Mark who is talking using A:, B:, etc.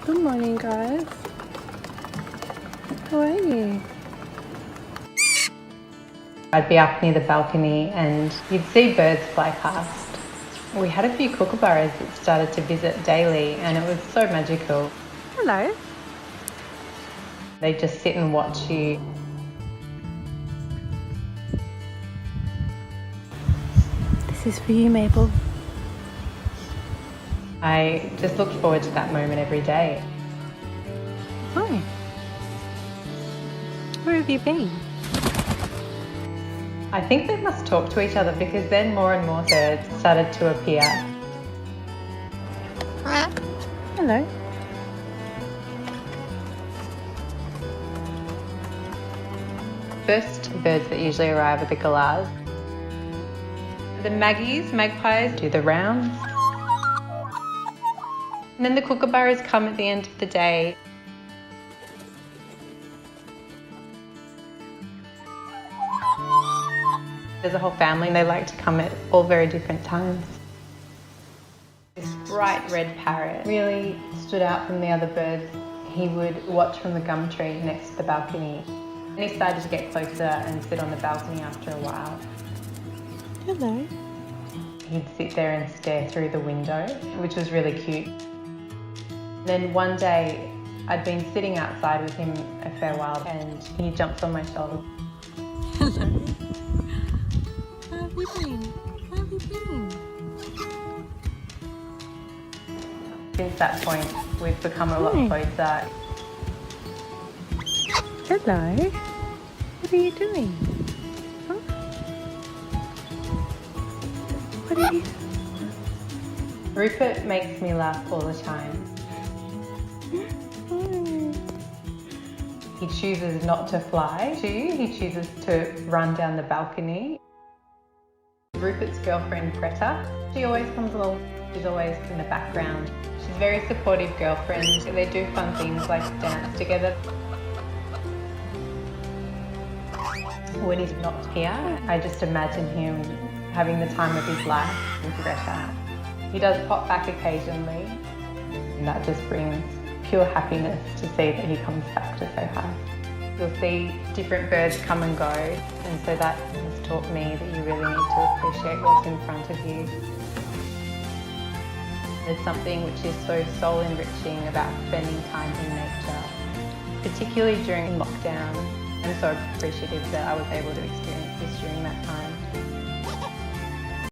A: Good morning, guys. How are you?
B: I'd be up near the balcony and you'd see birds fly past. We had a few kookaburras that started to visit daily and it was so magical.
A: Hello.
B: They just sit and watch you.
A: This is for you, Mabel.
B: I just look forward to that moment every day.
A: Hi. Where have you been?
B: I think they must talk to each other because then more and more birds started to appear.
A: Hello.
B: First birds that usually arrive are the galahs. The magpies do the rounds. And then the kookaburras come at the end of the day. There's a whole family and they like to come at all very different times. This bright red parrot really stood out from the other birds. He would watch from the gum tree next to the balcony. And he started to get closer and sit on the balcony after a while.
A: Hello.
B: He'd sit there and stare through the window, which was really cute. Then one day, I'd been sitting outside with him a fair while and he jumps on my shoulder.
A: Hello. How have you been? How have you been?
B: Since that point, we've become a lot closer.
A: Hello. What are you doing? Huh? What are you...
B: Rupert makes me laugh all the time. He chooses not to fly to you, he chooses to run down the balcony. Rupert's girlfriend, Greta, she always comes along, she's always in the background. She's a very supportive girlfriend. They do fun things like dance together. When he's not here, I just imagine him having the time of his life with Greta. He does pop back occasionally, and that just brings pure happiness to see that he comes back to say hi. You'll see different birds come and go, and so that has taught me that you really need to appreciate what's in front of you. There's something which is so soul enriching about spending time in nature, particularly during lockdown. I'm so appreciative that I was able to experience this during that time.